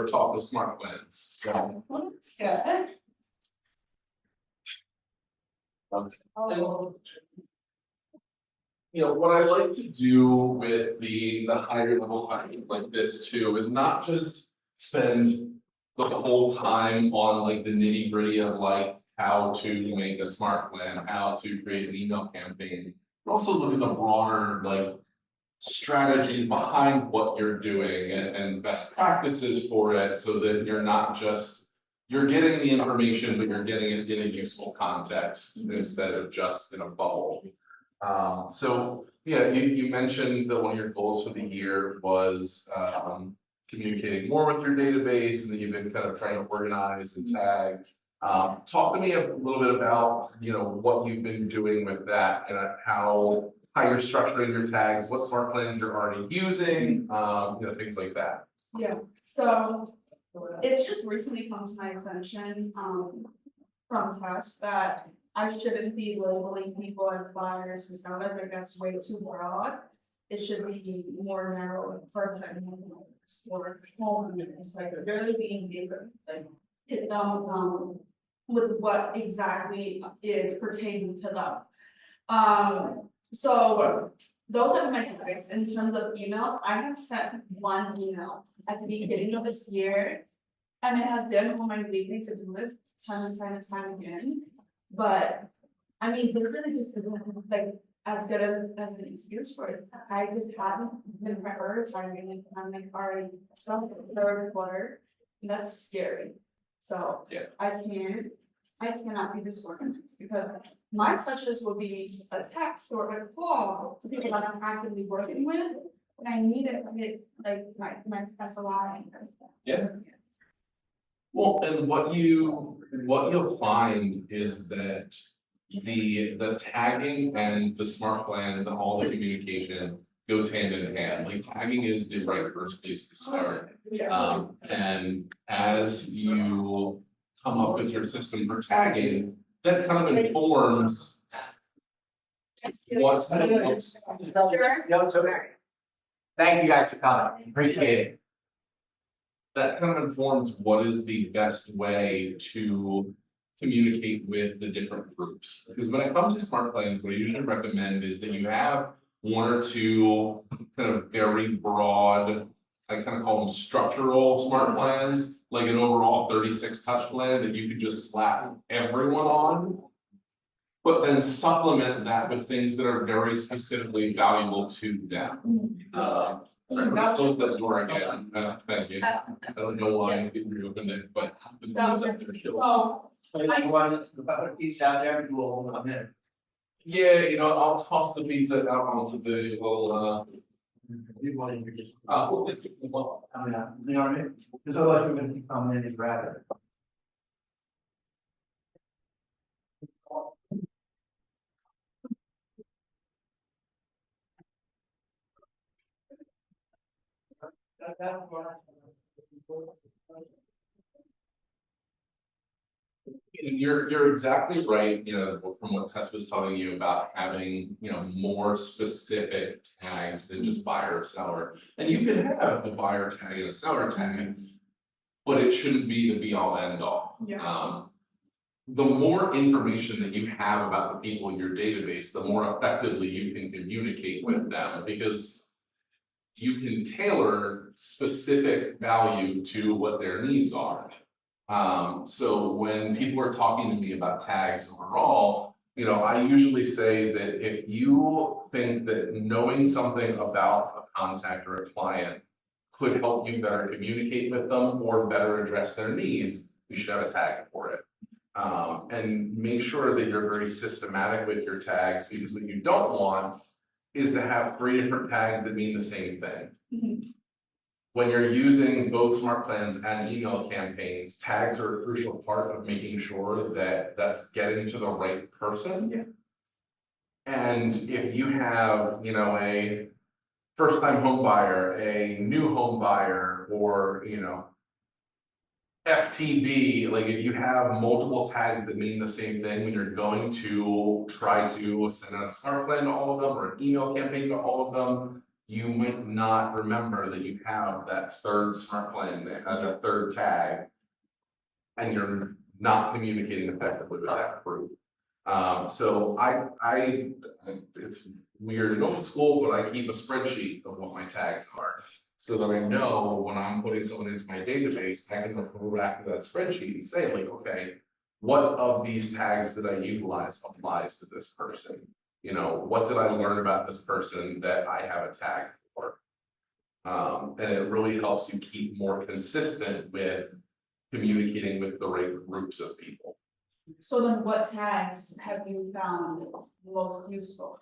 ever talk with smart plans. So Well, that's good. you know, what I like to do with the higher level hiring like this too is not just spend the whole time on like the nitty gritty of like how to make a smart plan, how to create an email campaign, but also look at the broader like strategies behind what you're doing and best practices for it, so that you're not just you're getting the information, but you're getting it in a useful context instead of just in a bubble. So yeah, you mentioned that one of your goals for the year was communicating more with your database, and that you've been kind of trying to organize and tag. Talk to me a little bit about, you know, what you've been doing with that and how you're structuring your tags, what smart plans you're already using, you know, things like that. Yeah, so it's just recently come to my attention from tests that I shouldn't be labeling people as buyers and sellers. Like that's way too broad. It should be more narrow, like first-time homeowners or homeowners, like really being able like hit them with what exactly is pertaining to them. So those are my favorites. In terms of emails, I have sent one email at the beginning of this year, and it has been on my weekly to-do list time and time again. But I mean, this really just isn't like as good as an excuse for it. I just haven't been prioritizing it. I'm like already the third quarter, and that's scary. So yeah. I cannot be disorganized because my touches will be a text or a call to people that I'm actively working with, and I need it like my SOI. Yeah. Well, and what you'll find is that the tagging and the smart plans and all the communication goes hand in hand. Like tagging is the right first place to start. And as you come up with your system for tagging, that kind of informs what's Thank you guys for coming. Appreciate it. That kind of informs what is the best way to communicate with the different groups. Because when it comes to smart plans, what I usually recommend is that you have one or two kind of very broad, I kind of call them structural smart plans, like an overall 36 touch plan that you could just slap everyone on, but then supplement that with things that are very specifically valuable to them. Not close that door again. Thank you. I don't know why you reopened it, but So You want to put a piece out there and do a whole come in. yeah, you know, I'll toss the pizza out onto the little You want to just. oh, You know what I mean? Because otherwise you're gonna keep coming in and grab it. you're exactly right, you know, from what Tess was telling you about having, you know, more specific tags than just buyer or seller. And you can have a buyer tag and a seller tag, but it shouldn't be the be all end all. The more information that you have about the people in your database, the more effectively you can communicate with them, because you can tailor specific value to what their needs are. So when people are talking to me about tags overall, you know, I usually say that if you think that knowing something about a contact or a client could help you better communicate with them or better address their needs, you should have a tag for it. And make sure that you're very systematic with your tags, because what you don't want is to have 3 different tags that mean the same thing. When you're using both smart plans and email campaigns, tags are a crucial part of making sure that that's getting to the right person. And if you have, you know, a first-time home buyer, a new home buyer, or, you know, FTB, like if you have multiple tags that mean the same thing when you're going to try to send out a smart plan to all of them or an email campaign to all of them, you might not remember that you have that third smart plan, that third tag, and you're not communicating effectively with that group. So it's weird to go to school, but I keep a spreadsheet of what my tags are. So that I know when I'm putting someone into my database, I can refer back to that spreadsheet and say like, okay, what of these tags that I utilize applies to this person? You know, what did I learn about this person that I have a tag for? And it really helps you keep more consistent with communicating with the right groups of people. So then what tags have you found most useful?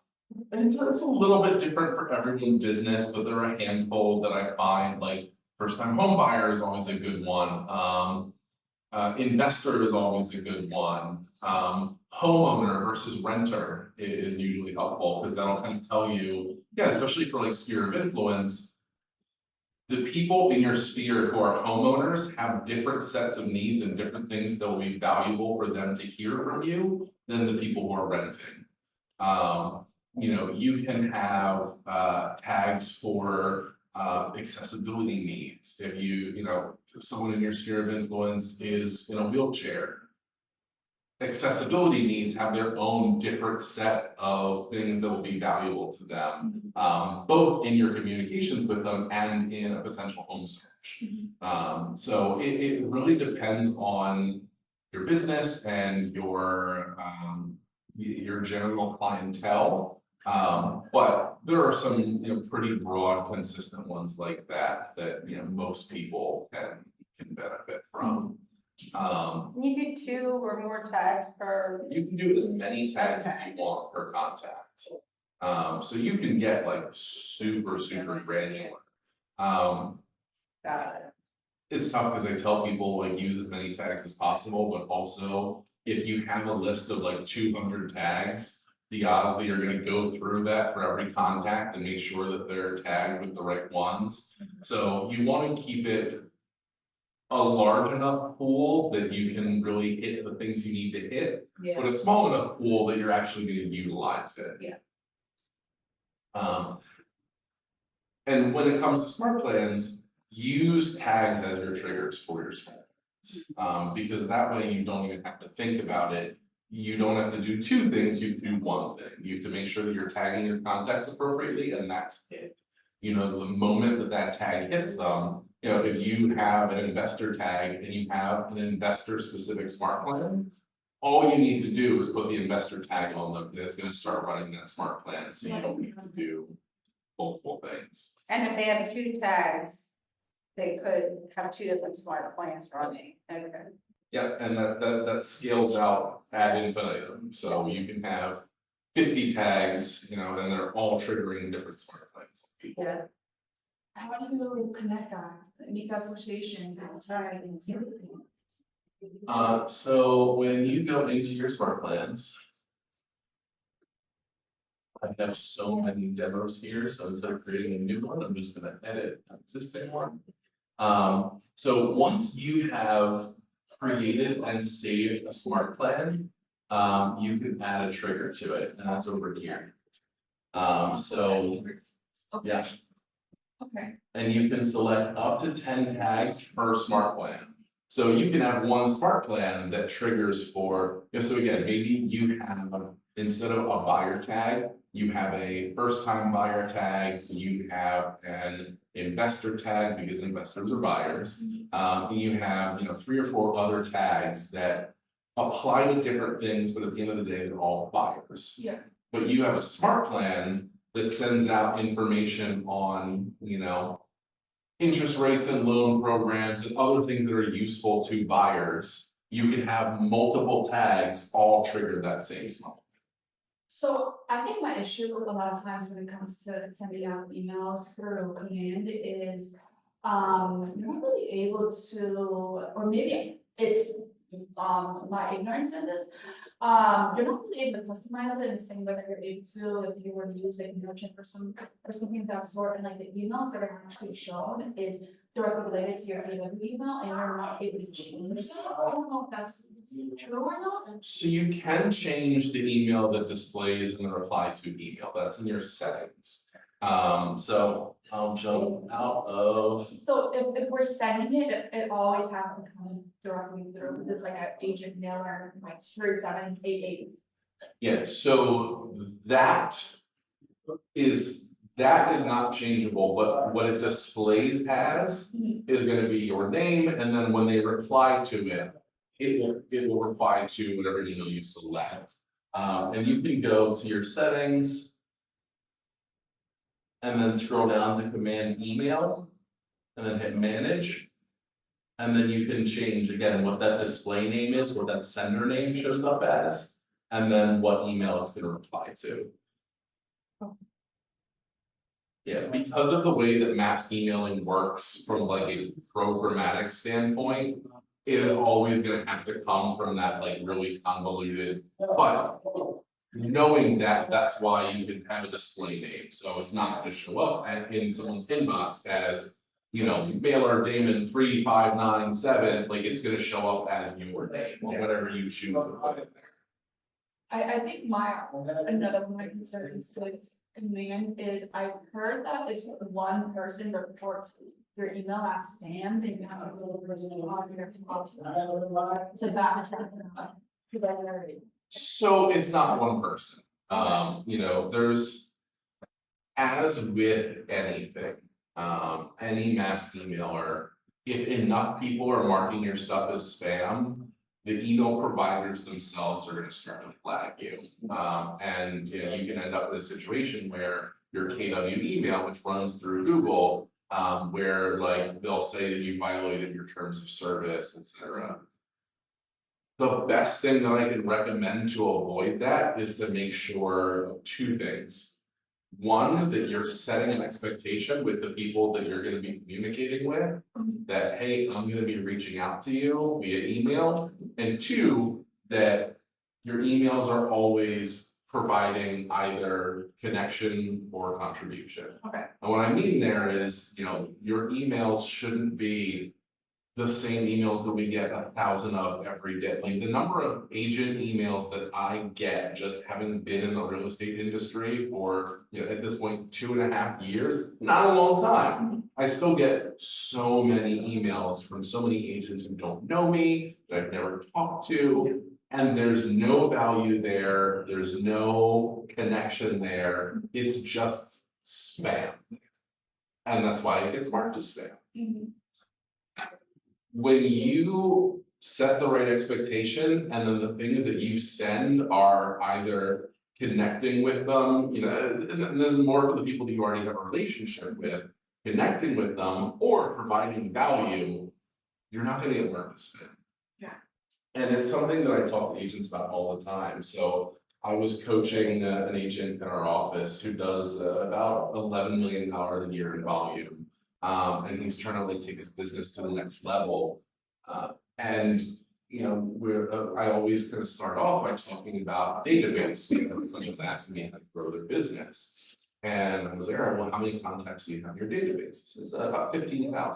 And so it's a little bit different for everyone's business, but there are a handful that I find, like first time home buyer is always a good one. Investor is always a good one. Homeowner versus renter is usually helpful because that'll kind of tell you, yeah, especially for like sphere of influence, the people in your sphere who are homeowners have different sets of needs and different things that will be valuable for them to hear from you than the people who are renting. You know, you can have tags for accessibility needs. If if someone in your sphere of influence is in a wheelchair, accessibility needs have their own different set of things that will be valuable to them, both in your communications with them and in a potential home search. So it really depends on your business and your general clientele. But there are some pretty broad, consistent ones like that most people can benefit from. You do 2 or more tags per. You can do as many tags as you want per contact. So you can get like super granular. Got it. It's tough because I tell people like use as many tags as possible, but also if you have a list of like 200 tags, the odds that you're going to go through that for every contact and make sure that they're tagged with the right ones. So you want to keep it a large enough pool that you can really hit the things you need to hit, but a small enough pool that you're actually going to utilize it. And when it comes to smart plans, use tags as your triggers for your smart plans, because that way you don't even have to think about it. You don't have to do 2 things, you do 1 thing. You have to make sure that you're tagging your contacts appropriately, and that's it. The moment that tag hits them, if you have an investor tag and you have an investor specific smart plan, all you need to do is put the investor tag on them and it's going to start running that smart plan. So you don't need to do multiple things. And if they have 2 tags, they could have 2 different smart plans running. Okay. Yeah, and that scales out ad infinitum. So you can have 50 tags, and they're all triggering different smart plans. Yeah. How do you connect that, make that association, that tag, and everything? So when you go into your smart plans, I have so many demos here, so instead of creating a new one, I'm just going to edit an existing one. So once you have created and saved a smart plan, you can add a trigger to it, and that's over here. Yeah. Okay. And you can select up to 10 tags per smart plan. So you can have 1 smart plan that triggers for, so again, maybe you have, instead of a buyer tag, you have a first time buyer tag, you have an investor tag because investors are buyers. And you have, 3 or 4 other tags that apply to different things, but at the end of the day, they're all buyers. Yeah. But you have a smart plan that sends out information on, interest rates and loan programs and other things that are useful to buyers. You can have multiple tags all trigger that same smart. So I think my issue a lot of times when it comes to sending out emails through command is you're not really able to, or maybe it's my ignorance in this. You're not really able to customize it in the same way that you're able to if you were to use like Merchant for something of that sort, and like the emails that are actually shown is directly related to your email, and you're not able to change that. I don't know if that's true or not. So you can change the email that displays in the reply to email. That's in your settings. So I'll jump out of, So if we're sending it, it always has to come directly through, because it's like an agent mailer, like 3788. yeah, so that is not changeable, but what it displays as is gonna be your name, and then when they reply to it, it will reply to whatever email you select. And you can go to your settings and then scroll down to command email and then hit manage. And then you can change again what that display name is, what that sender name shows up as, and then what email it's gonna reply to. Yeah, because of the way that mass emailing works from like a programmatic standpoint, it is always gonna have to come from that like really convoluted, but knowing that, that's why you can have a display name, so it's not gonna show up in someone's inbox as, you know, mailer Damon 3597, like it's gonna show up as your name, or whatever you choose to put in there. I think another one of my concerns with command is I've heard that if one person reports your email as spam, then you have to go over your process to backtrack. So it's not one person, you know, there's, as with anything, any mass emailer, if enough people are marking your stuff as spam, the email providers themselves are gonna start to flag you. And you know, you can end up in a situation where your KW email, which runs through Google, where like they'll say that you violated your terms of service, etc. The best thing that I can recommend to avoid that is to make sure of two things. One, that you're setting an expectation with the people that you're gonna be communicating with, that, hey, I'm gonna be reaching out to you via email. And two, that your emails are always providing either connection or contribution. Okay. And what I mean there is, you know, your emails shouldn't be the same emails that we get 1,000 of every day. Like the number of agent emails that I get just having been in the real estate industry for, you know, at this point, 2.5 years, not a long time. I still get so many emails from so many agents who don't know me, that I've never talked to, and there's no value there, there's no connection there, it's just spam. And that's why it gets marked as spam. When you set the right expectation and then the things that you send are either connecting with them, you know, and this is more for the people that you already have a relationship with, connecting with them or providing value, you're not gonna get marked as spam. Yeah. And it's something that I talk to agents about all the time. So I was coaching an agent in our office who does about $11 million a year in volume. And he's trying to like take his business to the next level. And you know, I always kind of start off by talking about database, because someone's asking me how to grow their business. And I was like, all right, well, how many contacts do you have in your database? He says about 15,000. I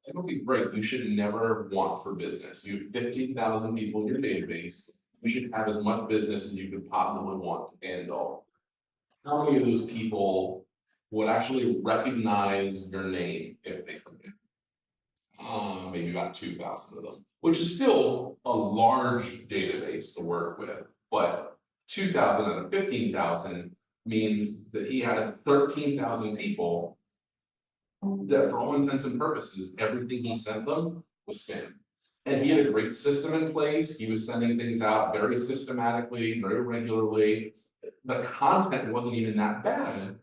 said, okay, great. You should never want for business. You have 15,000 people in your database. You should have as much business as you could possibly want to handle. How many of those people would actually recognize your name if they come in? Maybe about 2,000 of them, which is still a large database to work with, but 2,000 out of 15,000 means that he had 13,000 people that for all intents and purposes, everything he sent them was spam. And he had a great system in place, he was sending things out very systematically, very regularly. The content wasn't even that bad,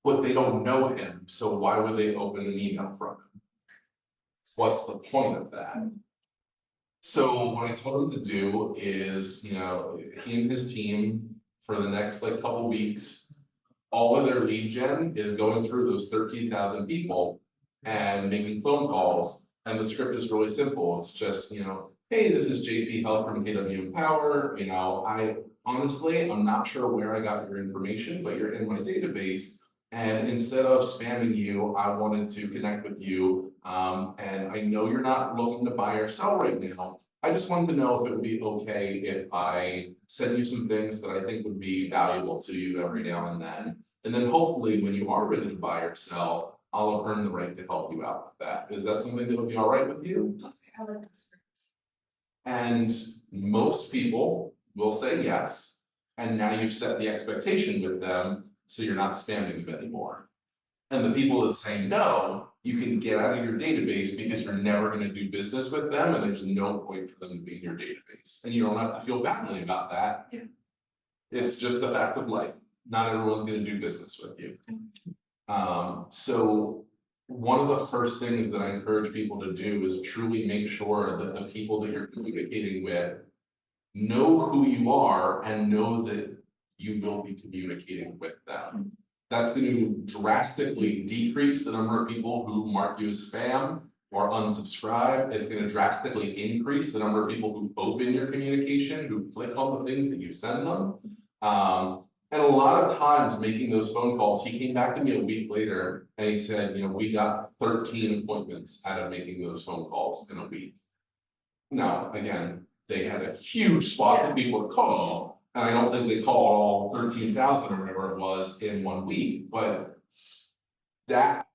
but they don't know him, so why would they open an email from him? What's the point of that? So what I told him to do is, you know, he and his team for the next like couple weeks, all of their lead gen is going through those 13,000 people and making phone calls. And the script is really simple. It's just, you know, hey, this is JP Helk from KW Empower. You know, I'm not sure where I got your information, but you're in my database. And instead of spamming you, I wanted to connect with you. And I know you're not looking to buy or sell right now. I just wanted to know if it would be okay if I send you some things that I think would be valuable to you every now and then. And then hopefully when you are ready to buy or sell, I'll have earned the right to help you out with that. Is that something that would be all right with you? Okay, I like this. And most people will say yes. And now you've set the expectation with them, so you're not spamming them anymore. And the people that say no, you can get out of your database because you're never going to do business with them and there's no point for them to be in your database. And you don't have to feel badly about that. Yeah. It's just a fact of life. Not everyone's going to do business with you. So one of the first things that I encourage people to do is truly make sure that the people that you're communicating with know who you are and know that you will be communicating with them. That's going to drastically decrease the number of people who mark you as spam or unsubscribe. It's going to drastically increase the number of people who open your communication, who click on the things that you send them. And a lot of times making those phone calls, he came back to me a week later and he said, we got 13 appointments out of making those phone calls in a week. Now, again, they had a huge spot that people would call, and I don't think they called all 13,000 or whatever it was in 1 week, but that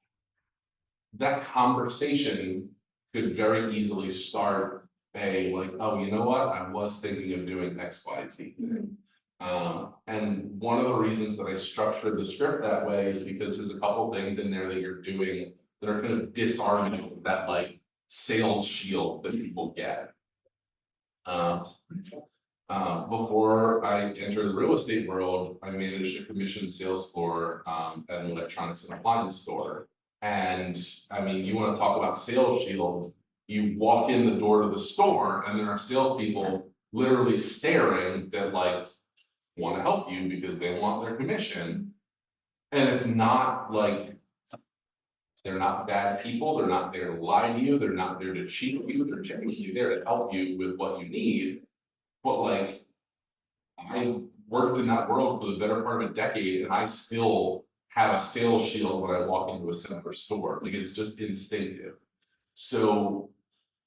conversation could very easily start like, oh, you know what? I was thinking of doing X, Y, Z thing. And one of the reasons that I structured the script that way is because there's a couple things in there that you're doing that are kind of disarming that like sales shield that people get. Before I entered the real estate world, I managed a commission sales floor at an electronics and appliance store. And I mean, you want to talk about sales shield, you walk in the door to the store and there are salespeople literally staring that like want to help you because they want their commission. And it's not like they're not bad people, they're not there to lie to you, they're not there to cheat you, they're genuinely there to help you with what you need. But like, I worked in that world for the better part of a decade and I still have a sales shield when I walk into a similar store. Like it's just instinctive. So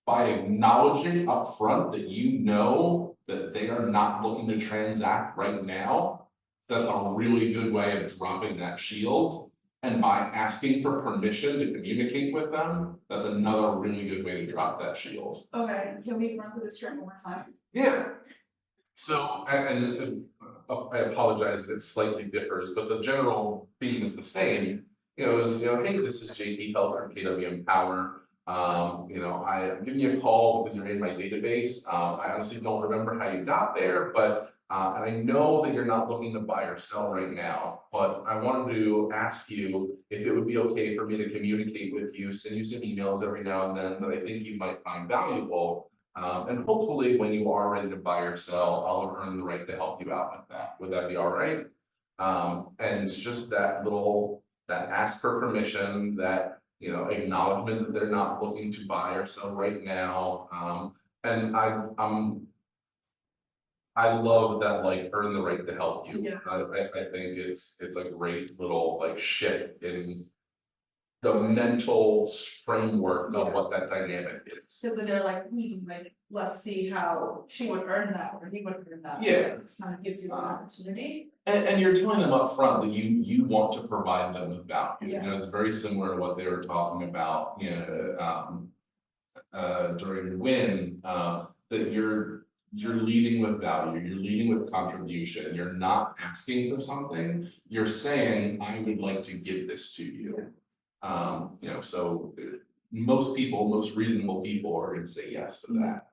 by acknowledging up front that you know that they are not looking to transact right now, that's a really good way of dropping that shield. And by asking for permission to communicate with them, that's another really good way to drop that shield. Okay, can we run through this script one more time? Yeah. So, and I apologize, it slightly differs, but the general theme is the same. Hey, this is JP Helk from KW Empower. I'm giving you a call because you're in my database. I honestly don't remember how you got there, but and I know that you're not looking to buy or sell right now, but I wanted to ask you if it would be okay for me to communicate with you, send you some emails every now and then that I think you might find valuable. And hopefully when you are ready to buy or sell, I'll earn the right to help you out with that. Would that be all right? And it's just that ask for permission, that acknowledgement that they're not looking to buy or sell right now. And I love that, like, earn the right to help you. Yeah. I think it's a great little like shift in the mental framework of what that dynamic is. So that they're like, let's see how she would earn that or he would earn that. Yeah. It kind of gives you an opportunity. And you're telling them up front that you want to provide them with value. Yeah. It's very similar to what they were talking about, during WIN, that you're leading with value, you're leading with contribution, you're not asking for something, you're saying, I would like to give this to you. So most reasonable people are going to say yes to that.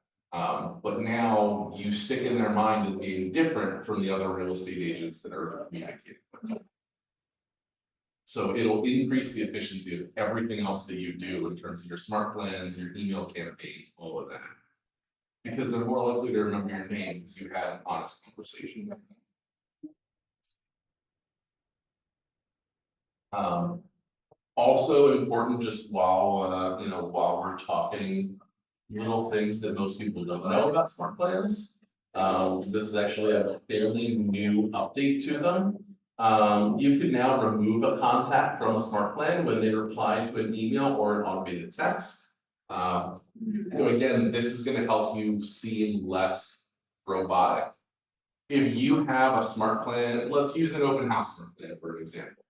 But now you stick in their mind as being different from the other real estate agents that are communicating with them. So it'll increase the efficiency of everything else that you do in terms of your smart plans, your email campaigns, all of that. Because they're more likely to remember your name because you had an honest conversation with them. Also important, just while we're talking, little things that most people don't know about smart plans. This is actually a fairly new update to them. You can now remove a contact from a smart plan when they reply to an email or an automated text. Again, this is gonna help you seem less robotic. If you have a smart plan, let's use an open house smart plan for an example.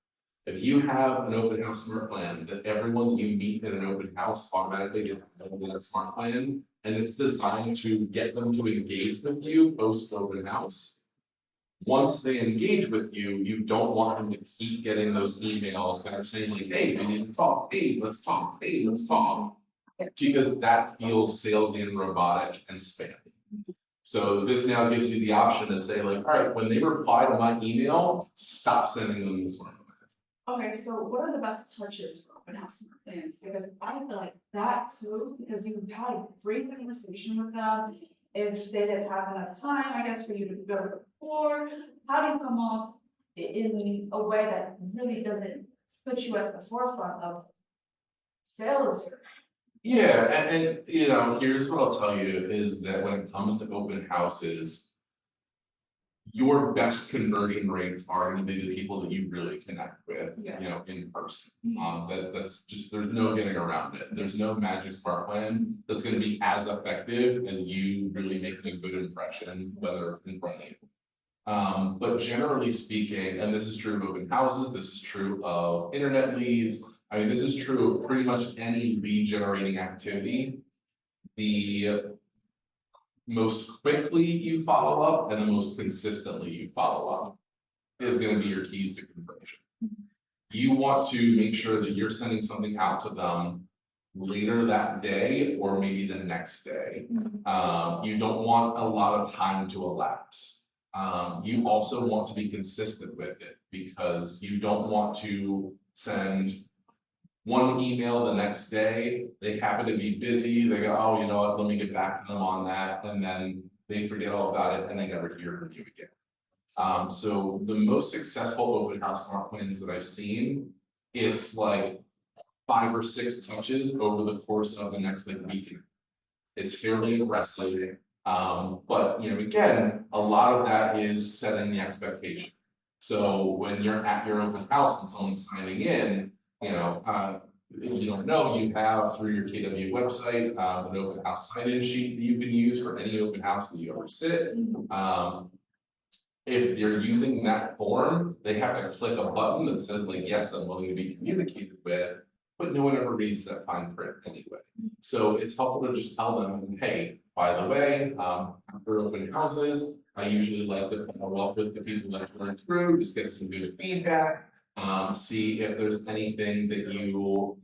If you have an open house smart plan that everyone you meet in an open house automatically gets that smart plan, and it's designed to get them to engage with you post open house. Once they engage with you, you don't want them to keep getting those emails that are saying like, hey, we need to talk, hey, let's talk, hey, let's talk. Because that feels salesy and robotic and spammy. So this now gives you the option to say like, all right, when they reply to my email, stop sending them this one. Okay, so what are the best touches for open house plans? Because I feel like that too, because you've had a great conversation with them. If they didn't have enough time, I guess, for you to go before, how do you come off in a way that really doesn't put you at the forefront of sales? Yeah, and here's what I'll tell you is that when it comes to open houses, your best conversion rates are going to be the people that you really connect with, in person. That's just, there's no getting around it. There's no magic smart plan that's going to be as effective as you really making a good impression, whether in front of you. But generally speaking, and this is true of open houses, this is true of internet leads. I mean, this is true of pretty much any lead generating activity. The most quickly you follow up and the most consistently you follow up is going to be your keys to conversion. You want to make sure that you're sending something out to them later that day or maybe the next day. You don't want a lot of time to elapse. You also want to be consistent with it because you don't want to send one email the next day, they happen to be busy, they go, oh, you know what, let me get back to them on that, and then they forget all about it and they never hear from you again. So the most successful open house smart plans that I've seen, it's like 5 or 6 touches over the course of the next week. It's fairly aggressive, but again, a lot of that is setting the expectation. So when you're at your open house and someone's signing in, you don't know, you have through your KW website, an open house sign-in sheet that you can use for any open house that you ever sit. If they're using that form, they have to click a button that says like, yes, I'm willing to be communicated with, but no one ever reads that fine print anyway. So it's helpful to just tell them, hey, by the way, after open houses, I usually like to follow up with the people that went through, just get some good feedback. See if there's anything that you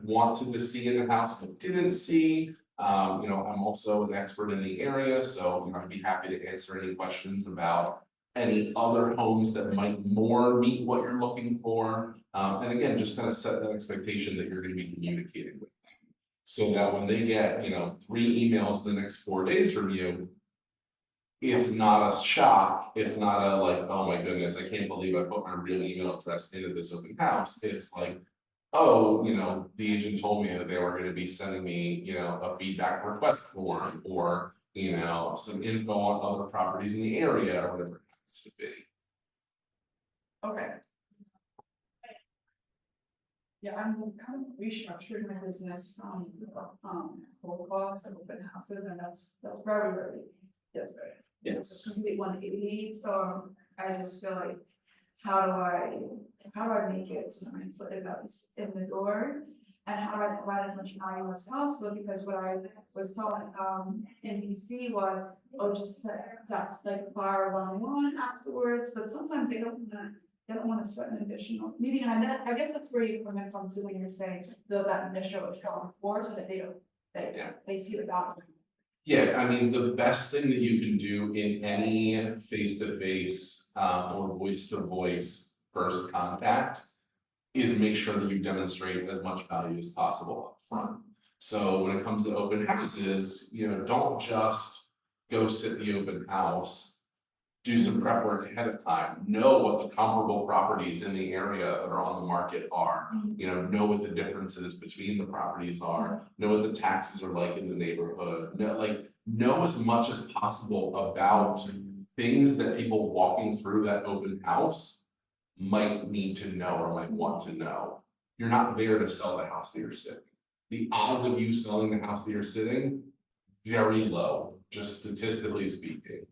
wanted to see in the house but didn't see. I'm also an expert in the area, so I'd be happy to answer any questions about any other homes that might more meet what you're looking for. And again, just kind of set that expectation that you're going to be communicating with them, so that when they get 3 emails the next 4 days from you, it's not a shock. It's not a like, oh my goodness, I can't believe I put my real email address into this open house. It's like, oh, the agent told me that they were going to be sending me, a feedback request form or, some info on other properties in the area or whatever it happens to be. Okay. Yeah, I'm kind of restructuring my business from cold calls and open houses, and that's very, very different. Yes. Complete 180. So I just feel like, how do I make it so my foot is at least in the door, and how do I provide as much value as possible? Because what I was taught in DC was, oh, just set that like fire one-on-one afterwards. But sometimes they don't want to set an additional meeting. And I guess that's where you come in from too, when you're saying build that initial strong rapport so that they see the value. Yeah, I mean, the best thing that you can do in any face-to-face or voice-to-voice first contact is make sure that you demonstrate as much value as possible up front. So when it comes to open houses, don't just go sit the open house. Do some prep work ahead of time. Know what the comparable properties in the area that are on the market are. Know what the differences between the properties are. Know what the taxes are like in the neighborhood. Know as much as possible about things that people walking through that open house might need to know or might want to know. You're not there to sell the house that you're sitting. the odds of you selling the house that you're sitting, very low, just statistically speaking.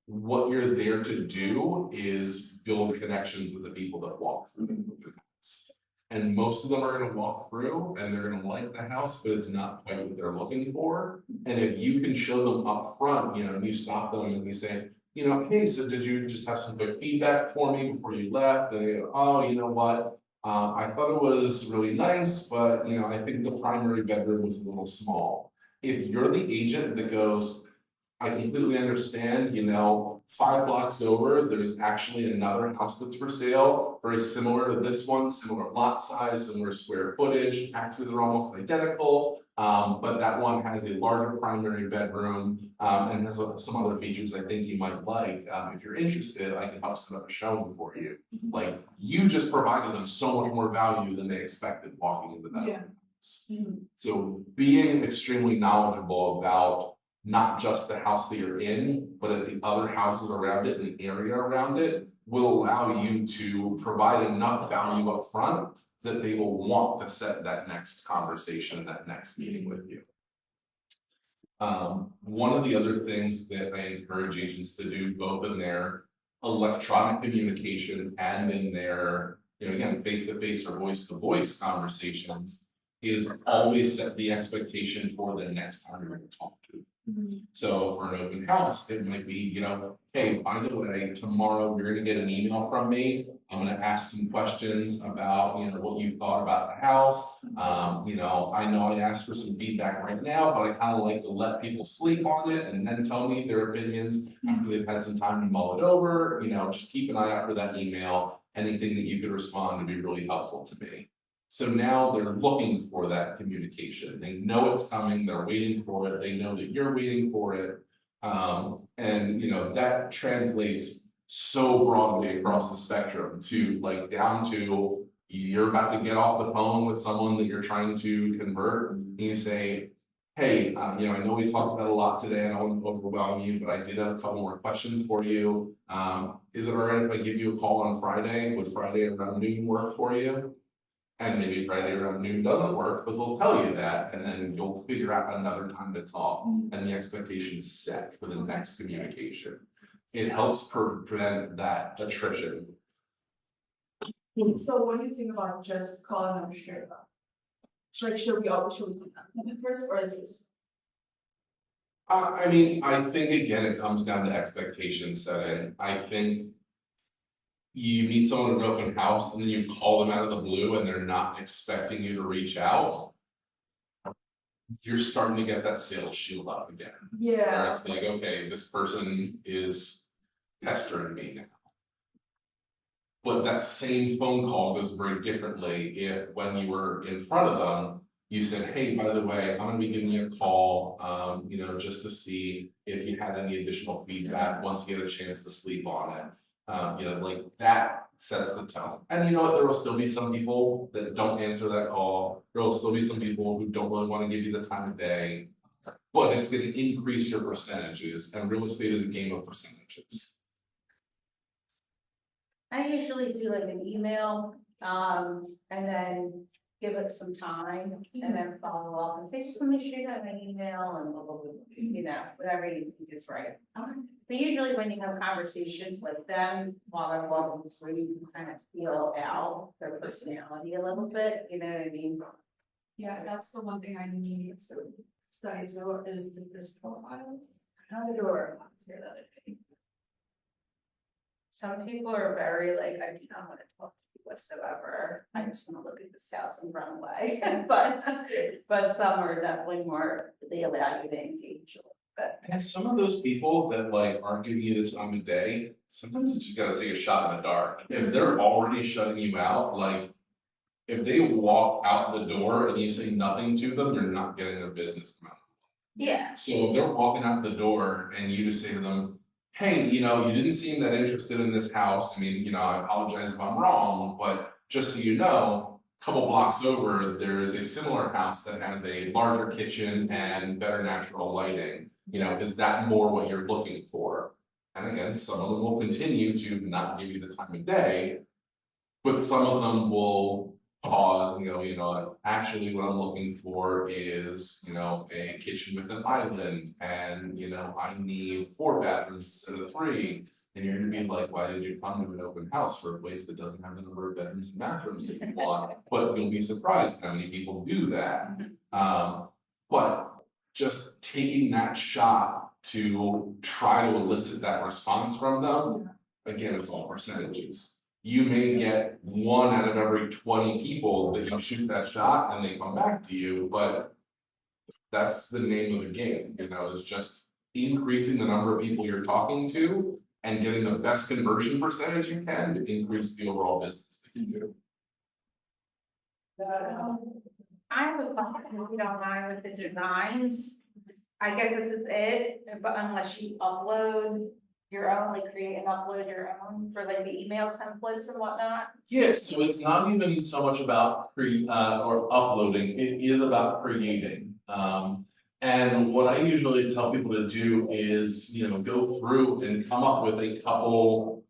What you're there to do is build connections with the people that walk through the house. And most of them are gonna walk through and they're gonna like the house, but it's not quite what they're looking for. And if you can show them up front, you know, you stop them and you say, you know, hey, so did you just have some quick feedback for me before you left? And they go, oh, you know what? I thought it was really nice, but you know, I think the primary bedroom was a little small. If you're the agent that goes, I completely understand, you know, 5 blocks over, there's actually another house that's for sale, very similar to this one, similar lot size, similar square footage, taxes are almost identical. But that one has a larger primary bedroom, and has some other features I think you might like. If you're interested, I can help set up a showing for you. Like, you just provided them so much more value than they expected walking into that house. So being extremely knowledgeable about not just the house that you're in, but at the other houses around it and the area around it will allow you to provide enough value up front that they will want to set that next conversation, that next meeting with you. One of the other things that I encourage agents to do, both in their electronic communication and in their, you know, again, face-to-face or voice-to-voice conversations, is always set the expectation for the next time you're going to talk to. So for an open house, it might be, you know, hey, by the way, tomorrow you're gonna get an email from me. I'm gonna ask some questions about, you know, what you thought about the house. You know I asked for some feedback right now, but I kind of like to let people sleep on it and then tell me their opinions after they've had some time to mull it over. You know, just keep an eye out for that email. Anything that you could respond would be really helpful to me. So now they're looking for that communication. They know it's coming, they're waiting for it, they know that you're waiting for it. And you know, that translates so broadly across the spectrum to like down to you're about to get off the phone with someone that you're trying to convert, and you say, hey, you know, I know we talked about a lot today, and I don't want to overwhelm you, but I did have a couple more questions for you. Is it all right if I give you a call on Friday? Would Friday around noon work for you? And maybe Friday around noon doesn't work, but they'll tell you that, and then you'll figure out another time to talk, and the expectation is set for the next communication. It helps prevent that attrition. So what do you think about just calling them straight up? Like, should we do that first, or is this? I mean, I think again, it comes down to expectation setting. I think you meet someone at an open house and then you call them out of the blue and they're not expecting you to reach out. You're starting to get that sales shield up again. Yeah. Where it's like, okay, this person is pestering me now. But that same phone call goes very differently if when you were in front of them, you said, hey, by the way, I'm gonna be giving you a call, you know, just to see if you had any additional feedback once you get a chance to sleep on it. You know, like that sets the tone. And you know what, there will still be some people that don't answer that call. There will still be some people who don't really want to give you the time of day, but it's going to increase your percentages, and real estate is a game of percentages. I usually do like an email, and then give it some time and then follow up and say, just want to make sure you have an email and blah, blah, blah, you know, whatever you think is right. But usually when you have conversations with them while they're walking through, you can kind of feel out their personality a little bit, you know what I mean? Yeah, that's the one thing I need to study too, is the risk profiles. How did or hear that day? Some people are very like, I do not want to talk to you whatsoever. I just want to look at this house and run away. But some are definitely more, they allow you to engage. And some of those people that like aren't giving you the time of day, sometimes you just gotta take a shot in the dark. If they're already shutting you out, like if they walk out the door and you say nothing to them, you're not getting their business done. Yeah. So if they're walking out the door and you just say to them, hey, you know, you didn't seem that interested in this house. I mean, you know, I apologize if I'm wrong, but just so you know, a couple blocks over, there's a similar house that has a larger kitchen and better natural lighting. You know, is that more what you're looking for? And again, some of them will continue to not give you the time of day, but some of them will pause and go, you know, actually what I'm looking for is, you know, a kitchen with an island and, you know, I need 4 bathrooms instead of 3. And you're gonna be like, why did you come to an open house for a place that doesn't have the number of bedrooms and bathrooms that you want? But you'll be surprised how many people do that. But just taking that shot to try to elicit that response from them, again, it's all percentages. You may get 1 out of every 20 people that you shoot that shot and they come back to you, but that's the name of the game, you know, is just increasing the number of people you're talking to and getting the best conversion percentage you can to increase the overall business that you do. I have a question, if you don't mind, with the designs. I guess this is it, but unless you upload your own, like create and upload your own for like the email templates and whatnot. Yeah, so it's not even so much about or uploading, it is about creating. And what I usually tell people to do is, you know, go through and come up with a couple.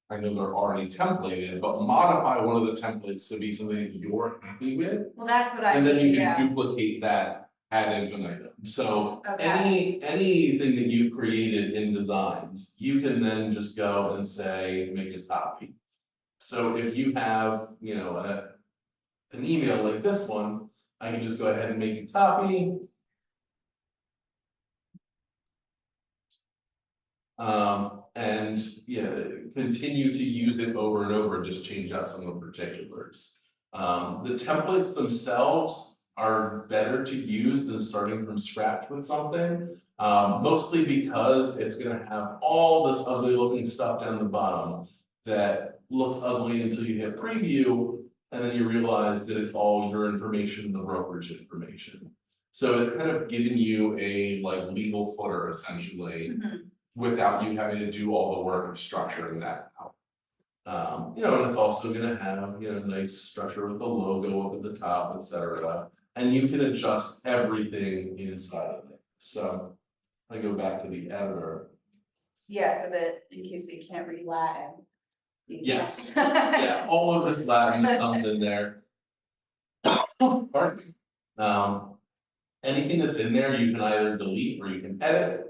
I know they're already templated, but modify one of the templates to be something that you're happy with. Well, that's what I And then mean, you can yeah. duplicate that ad infinitum. So Okay. anything that you created in designs, you can then just go and say, make a copy. So if you have, you know, an email like this one, I can just go ahead and make a copy. And yeah, continue to use it over and over, just change out some of the particulars. The templates themselves are better to use than starting from scratch with something. Mostly because it's gonna have all this ugly looking stuff down the bottom that looks ugly until you hit preview, and then you realize that it's all your information, the brokerage information. So it's kind of giving you a like legal footer essentially, without you having to do all the work of structuring that out. You know, and it's also gonna have, you know, nice structure with the logo up at the top, etc. And you can adjust everything inside of it. So I go back to the editor. Yeah, so that in case they can't read Latin. Yes. Yeah, all of this Latin comes in there. Pardon me. Anything that's in there, you can either delete or you can edit.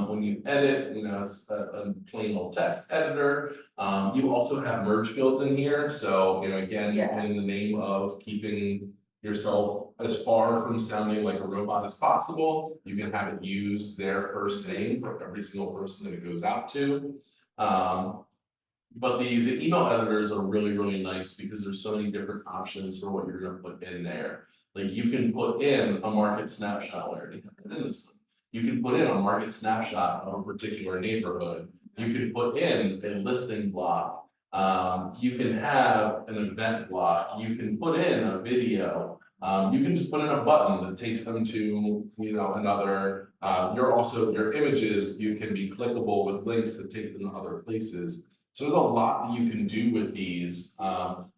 When you edit, you know, it's a plain old text editor. You also have merge fields in here. So, you know, again, Yeah. in the name of keeping yourself as far from sounding like a robot as possible, you can have it use their first name for every single person that it goes out to. But the email editors are really, really nice because there's so many different options for what you're gonna put in there. Like you can put in a market snapshot, I already have it in this. You can put in a market snapshot of a particular neighborhood. You can put in a listing block. You can have an event block. You can put in a video. You can just put in a button that takes them to, you know, another. Your images, you can be clickable with links that take them to other places. So there's a lot that you can do with these,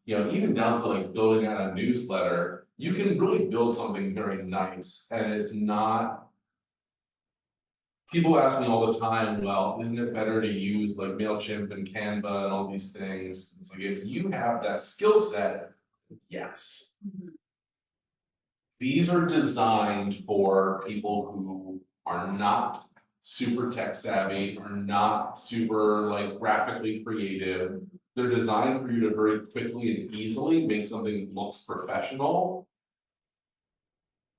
you know, even down to like building out a newsletter. You can really build something very nice, and it's not. People ask me all the time, well, isn't it better to use like MailChimp and Canva and all these things? It's like, if you have that skill set, yes. These are designed for people who are not super tech savvy, are not super like graphically creative. They're designed for you to very quickly and easily make something that looks professional.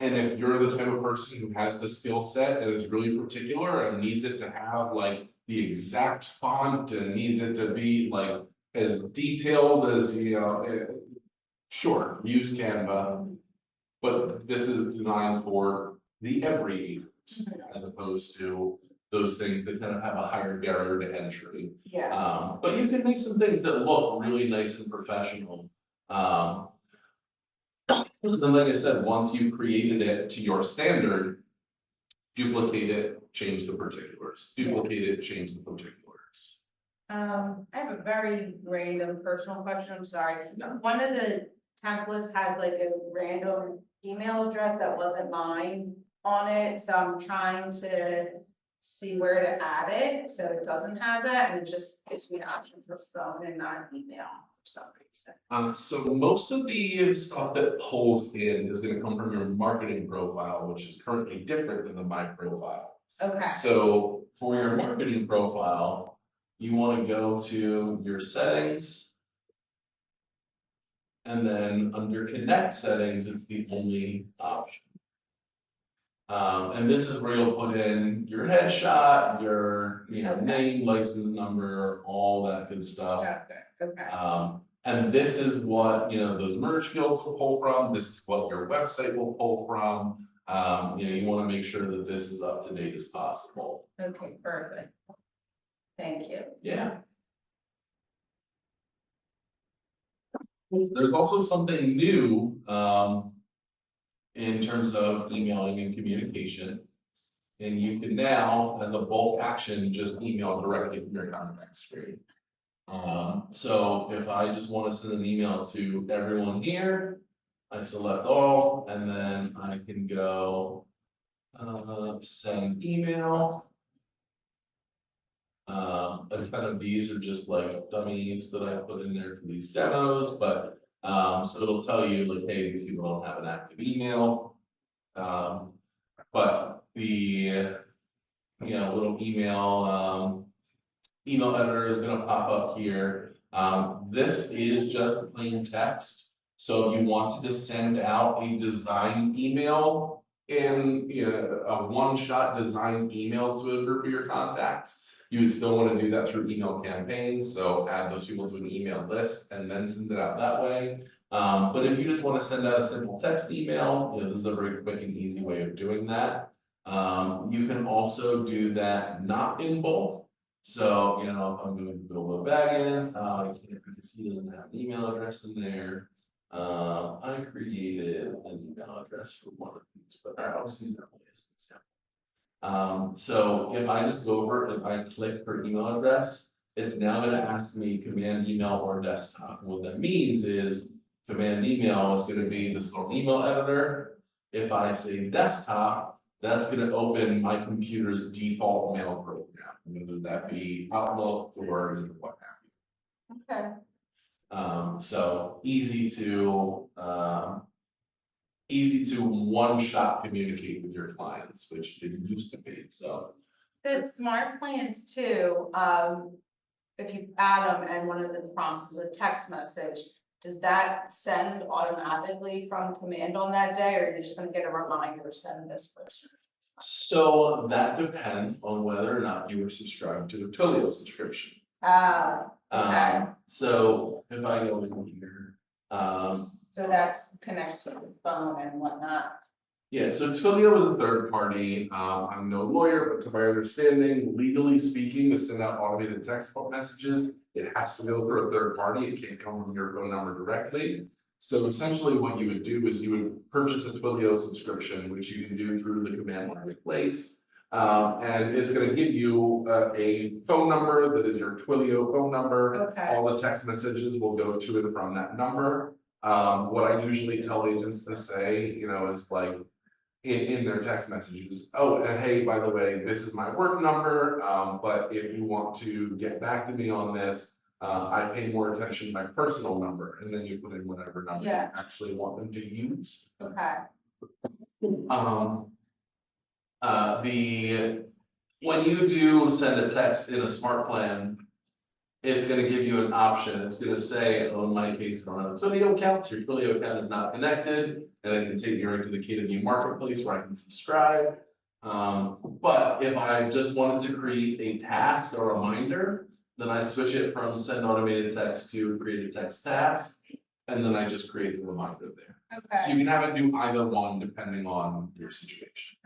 And if you're the type of person who has the skill set and is really particular and needs it to have like the exact font and needs it to be like as detailed as, you know, sure, use Canva. But this is designed for the every agent, as opposed to those things that kind of have a higher barrier to entry. Yeah. But you can make some things that look really nice and professional. Then, like I said, once you've created it to your standard, duplicate it, change the particulars. Duplicate it, change the particulars. I have a very random personal question, I'm sorry. No. One of the templates had like a random email address that wasn't mine on it, so I'm trying to see where to add it, so it doesn't have that, and it just gives me an option for phone and not email. some reason. So most of the stuff that pulls in is gonna come from your marketing profile, which is currently different than the My Profile. Okay, So for your marketing profile, you wanna go to your settings. And then under connect settings, it's the only option. And this is where you'll put in your headshot, your, Okay. name, license number, all that good stuff. okay, And this is what, those merge fields will pull from, this is what your website will pull from. You wanna make sure that this is up to date as possible. okay, perfect. Thank you. Yeah. There's also something new, in terms of emailing and communication. And you can now, as a bulk action, just email directly from your contact screen. So if I just want to send an email to everyone here, I select all, and then I can go, send email. A ton of these are just like dummies that I put in there for these demos, but, so it'll tell you like, hey, these people don't have an active email. But the, little email editor is gonna pop up here. This is just plain text. So if you wanted to send out a design email in, a one-shot design email to a group of your contacts, you would still want to do that through email campaigns. So add those people to an email list and then send it out that way. But if you just want to send out a simple text email, this is a very quick and easy way of doing that. You can also do that not in bulk. So, if I'm doing Bill Baggins, I can't because he doesn't have an email address in there. I created an email address for one of these, but I'll just use that one as an example. So if I just go over and I click for email address, it's now going to ask me command email or desktop. What that means is command email is going to be this little email editor. If I say desktop, that's going to open my computer's default mail program, whether that be Outlook or what have you. Okay, So easy to one-shot communicate with your clients, which didn't used to be, so. the smart plans too, if you add them and one of the prompts is a text message, does that send automatically from command on that day, or you're just gonna get a reminder, send this person? So that depends on whether or not you were subscribed to the Twilio subscription. Okay, So if I go in here, so that's connects to the phone and whatnot. yeah, so Twilio is a third party. I'm no lawyer, but to my understanding, legally speaking, to send out automated text messages, it has to go through a third party. It can't come from your phone number directly. So essentially what you would do is you would purchase a Twilio subscription, which you can do through the command line replace. And it's gonna give you a phone number that is your Twilio phone number. Okay. All the text messages will go to and from that number. What I usually tell agents to say, is like, in their text messages, oh, and hey, by the way, this is my work number, but if you want to get back to me on this, I pay more attention to my personal number, and then you put in whatever number you Yeah. actually want them to use. Okay, When you do send a text in a smart plan, it's gonna give you an option. It's gonna say, oh, in my case, I don't have a Twilio account, so your Twilio account is not connected, and it can take you right to the KW marketplace where I can subscribe. But if I just wanted to create a task or reminder, then I switch it from send automated text to create a text task, and then I just create the reminder there. So okay, you can have it do either one depending on your situation.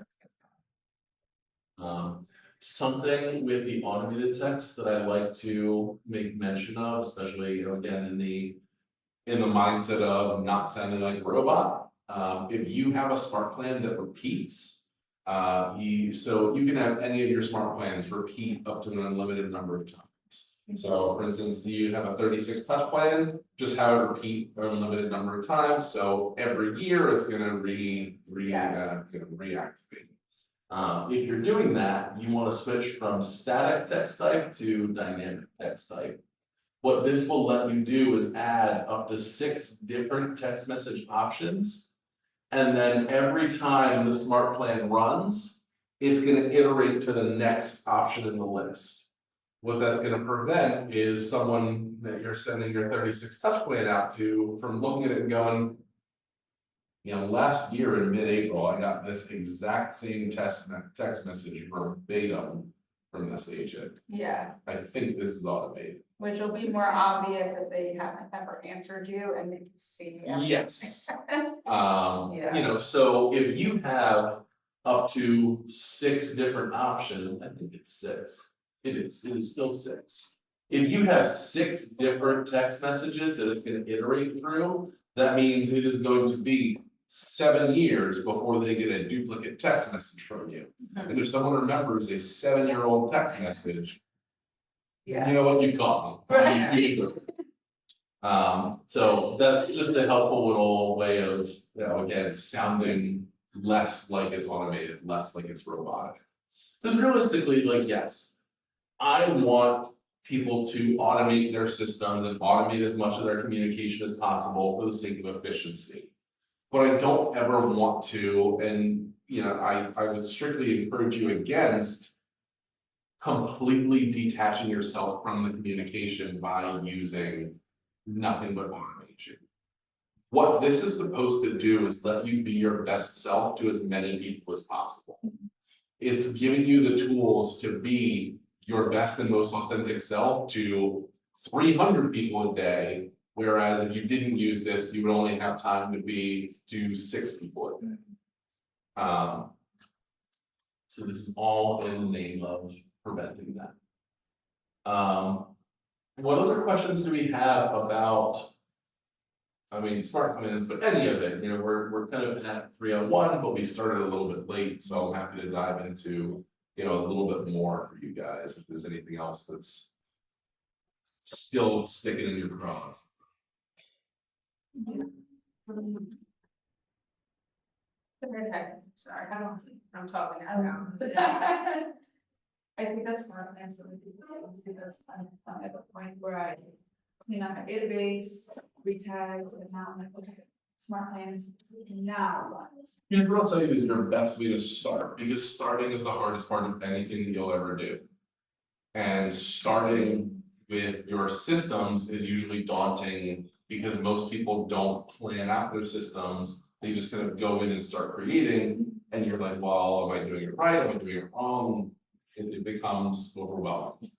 Something with the automated text that I like to make mention of, especially again in the mindset of not sounding like a robot. If you have a smart plan that repeats, so you can have any of your smart plans repeat up to an unlimited number of times. So for instance, you have a 36 touch plan, just have it repeat an unlimited number of times. So every year it's gonna reactivate. If you're doing that, you want to switch from static text type to dynamic text type. What this will let you do is add up to 6 different text message options. And then every time the smart plan runs, it's gonna iterate to the next option in the list. What that's gonna prevent is someone that you're sending your 36 touch plan out to from looking at it and going, last year in mid-April, I got this exact same text message verbatim from this agent. Yeah, I think this is automated. which will be more obvious if they haven't ever answered you and you can see. everything. Yes. Yeah. So if you have up to 6 different options, I think it's 6. It is still 6. If you have 6 different text messages that it's gonna iterate through, that means it is going to be 7 years before they get a duplicate text message from you. And if someone remembers a 7-year-old text message, Yeah. you know what, you caught me. Right. So that's just a helpful little way of, again, sounding less like it's automated, less like it's robotic. Because realistically, like, yes, I want people to automate their systems and automate as much of their communication as possible for the sake of efficiency. But I don't ever want to, and I would strictly encourage you against completely detaching yourself from the communication by using nothing but automation. What this is supposed to do is let you be your best self to as many people as possible. It's giving you the tools to be your best and most authentic self to 300 people a day, whereas if you didn't use this, you would only have time to be to 6 people a day. So this is all in the name of preventing that. What other questions do we have about, smart plans, but any of it? We're kind of at 3:01, but we started a little bit late, so I'm happy to dive into, a little bit more for you guys, if there's anything else that's still sticking in your craws. Okay, sorry, I'm talking out loud. I think that's smart plans really do the same, because I'm at the point where I clean out my database, retag, and now I'm like, okay, smart plans, now what? Here's what I'll tell you is your best way to start, because starting is the hardest part of anything that you'll ever do. And starting with your systems is usually daunting because most people don't plan out their systems. They just kind of go in and start creating, and you're like, well, am I doing it right? Am I doing it wrong? It becomes overwhelming.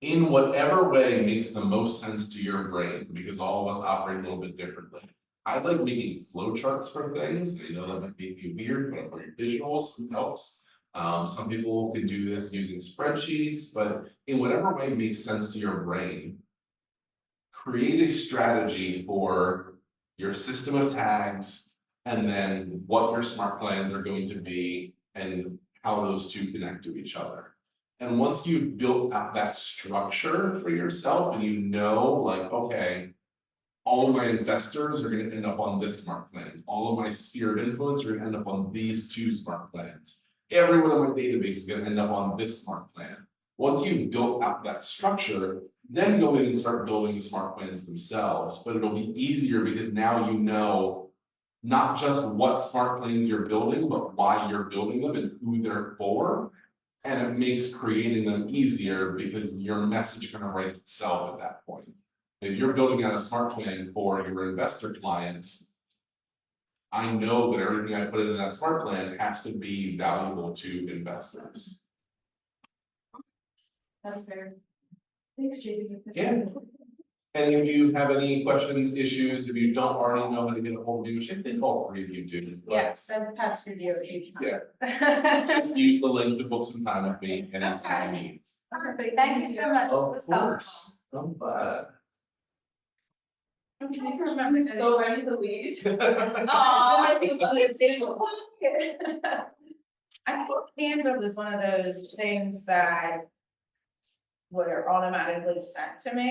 In whatever way makes the most sense to your brain, because all of us operate a little bit differently. I like making flowcharts for things. I know that might make you weird, but for your visuals, it helps. Some people can do this using spreadsheets, but in whatever way makes sense to your brain, create a strategy for your system of tags, and then what your smart plans are going to be, and how those two connect to each other. And once you've built out that structure for yourself, and like, okay, all of my investors are going to end up on this smart plan. All of my sphere of influence are going to end up on these 2 smart plans. Everyone in my database is going to end up on this smart plan. Once you've built out that structure, then go in and start building the smart plans themselves. But it'll be easier because now you know not just what smart plans you're building, but why you're building them and who they're for. And it makes creating them easier because your message kind of writes itself at that point. If you're building out a smart plan for your investor clients, I know that everything I put into that smart plan has to be valuable to investors. That's fair. Thanks, JP. Yeah. And if you have any questions, issues, if you don't already know how to get a hold of me, which I think all 3 of you do. but Yes, I've passed your DOT. Yeah. Just use the link to book some time with me anytime you need. Perfect, thank you so much. Of This was helpful. course. I'm glad. Please remember, still ready to leave. Oh, I think I thought Canva was one of those things that were automatically sent to me.